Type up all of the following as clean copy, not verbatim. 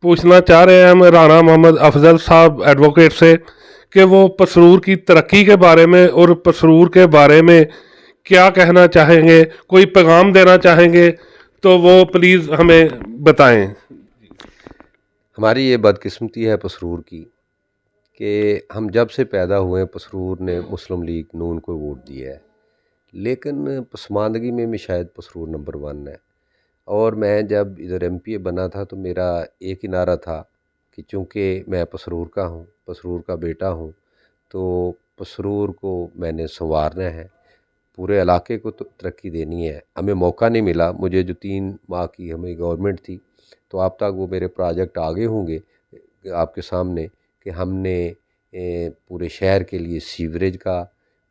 पूछना चाह रहे हैं हम राना मोहम्मद अफजल साहब एडवोकेट से कि वो पसरूर की तरक्की के बारे में और पसरूर के बारे में क्या कहना चाहेंगे, कोई पैगाम देना चाहेंगे तो वो प्लीज़ हमें बताएं। हमारी ये बदकिस्मती है पसरूर की कि हम जब से पैदा हुए हैं पसरूर ने मुस्लिम लीग नून को वोट दिया है, लेकिन पसमानदगी में शायद पसरूर नंबर 1 है। और मैं जब इधर एमपीए बना था तो मेरा एक ही नारा था कि चूँकि मैं पसरूर का हूँ, पसरूर का बेटा हूँ, तो पसरूर को मैंने संवारना है, पूरे इलाके को तो तरक्की देनी है। हमें मौका नहीं मिला, मुझे जो 3 माह की हमें गवर्नमेंट थी, तो अब तक वो मेरे प्रोजेक्ट आगे होंगे आपके सामने कि हमने पूरे शहर के लिए सीवरेज का,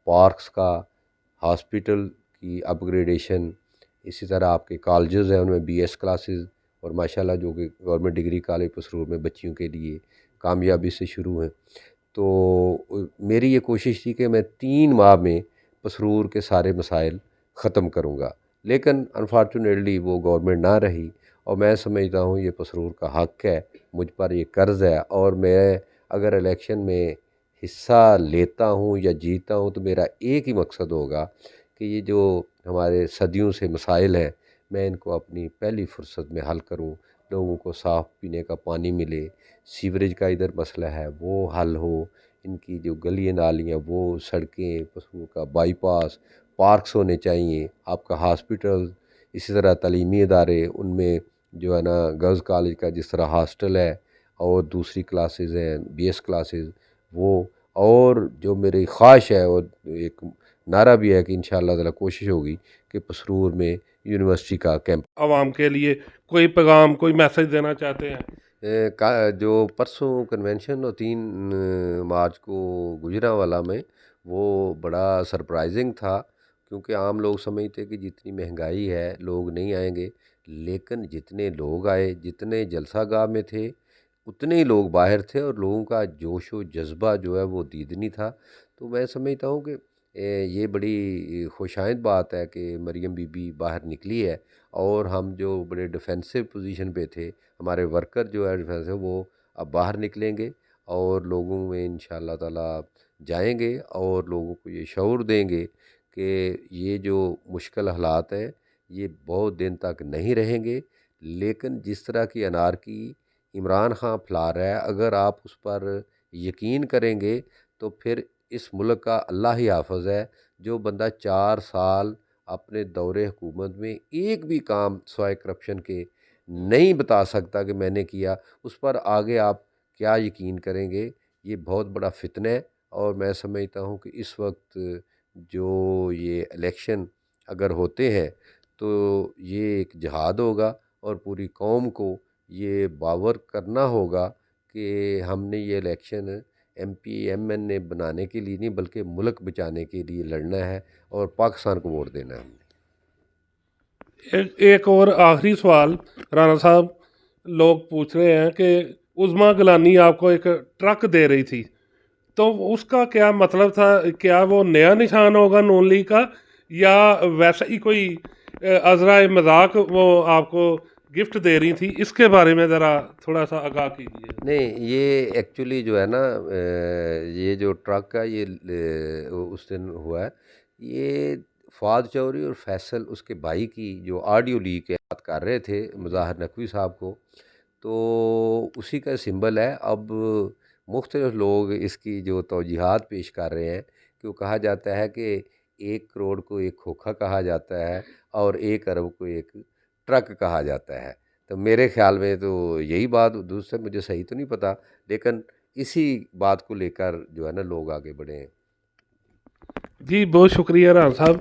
पार्क्स का, हॉस्पिटल की अपग्रेडेशन, इसी तरह आपके कॉलेजेस हैं उनमें बीएस क्लासेस, और माशाल्लाह जो कि गवर्नमेंट डिग्री कॉलेज पसरूर में बच्चियों के लिए कामयाबी से शुरू हैं। तो मेरी ये कोशिश थी कि मैं 3 माह में पसरूर के सारे मसाइल ख़त्म करूँगा, लेकिन अनफॉर्चुनेटली वो गवर्नमेंट ना रही। और मैं समझता हूँ ये पसरूर का हक़ है, मुझ पर ये कर्ज़ है, और मैं अगर इलेक्शन में हिस्सा लेता हूँ या जीतता हूँ तो मेरा एक ही मकसद होगा कि ये जो हमारे सदियों से मसाइल हैं, मैं इनको अपनी पहली फुर्सत में हल करूँ। लोगों को साफ़ पीने का पानी मिले, सीवरेज का इधर मसला है वो हल हो, इनकी जो गलियाँ नालियाँ वो सड़कें, पशुओं का बाईपास, पार्क्स होने चाहिए, आपका हॉस्पिटल, इसी तरह तालीमी इदारे उनमें जो है ना गर्ल्स कॉलेज का जिस तरह हॉस्टल है और दूसरी क्लासेस हैं बीएस क्लासेस वो, और जो मेरी ख्वाहिश है और एक नारा भी है कि इंशाअल्लाह ताला कोशिश होगी कि पसरूर में यूनिवर्सिटी का कैंप आवाम के लिए कोई पैगाम, कोई मैसेज देना चाहते हैं? जो परसों कन्वेंशन और 3 मार्च को गुजरांवाला में, वो बड़ा सरप्राइजिंग था, क्योंकि आम लोग समझते कि जितनी महंगाई है लोग नहीं आएंगे, लेकिन जितने लोग आए, जितने जलसागाह में थे उतने ही लोग बाहर थे, और लोगों का जोश व जज्बा जो है वो दीदनी था। तो मैं समझता हूँ कि ये बड़ी खुशाइंद बात है कि मरियम बीबी बाहर निकली है, और हम जो बड़े डिफेंसिव पोजीशन पे थे, हमारे वर्कर जो है डिफेंस है वो अब बाहर निकलेंगे और लोगों में इंशाअल्लाह ताला जाएंगे और लोगों को ये शऊर देंगे कि ये जो मुश्किल हालात हैं ये बहुत दिन तक नहीं रहेंगे, लेकिन जिस तरह की अनारकी इमरान खां फैला रहा है, अगर आप उस पर यकीन करेंगे तो फिर इस मुल्क का अल्लाह ही हाफ़िज़ है। जो बंदा 4 साल अपने दौरे हुकूमत में एक भी काम सिवाय करप्शन के नहीं बता सकता कि मैंने किया, उस पर आगे आप क्या यकीन करेंगे? ये बहुत बड़ा फितना है, और मैं समझता हूँ कि इस वक्त जो ये इलेक्शन अगर होते हैं तो ये एक जिहाद होगा, और पूरी कौम को ये बावर करना होगा कि हमने ये इलेक्शन एमपी एमएनए बनाने के लिए नहीं बल्कि मुल्क बचाने के लिए लड़ना है, और पाकिस्तान को वोट देना है हमने। एक और आखिरी सवाल राणा साहब, लोग पूछ रहे हैं कि उज़मा गिलानी आपको एक ट्रक दे रही थी, तो उसका क्या मतलब था? क्या वो नया निशान होगा नून लीग का, या वैसा ही कोई अज़राए मजाक वो आपको गिफ्ट दे रही थी? इसके बारे में ज़रा थोड़ा सा आगाह कीजिए। नहीं, ये एक्चुअली जो है ना ये जो ट्रक का ये उस दिन हुआ है, ये फ़वाद चौधरी और फैसल उसके भाई की जो ऑडियो लीक है बात कर रहे थे मुज़ाहिर नकवी साहब को, तो उसी का सिंबल है। अब मुख्तलिफ लोग इसकी जो तौजीहात पेश कर रहे हैं कि वो कहा जाता है कि 1 करोड़ को एक खोखा कहा जाता है और 1 अरब को एक ट्रक कहा जाता है। तो मेरे ख़्याल में तो यही बात, दूसरे मुझे सही तो नहीं पता, लेकिन इसी बात को लेकर जो है ना लोग आगे बढ़े हैं। जी बहुत शुक्रिया राणा साहब।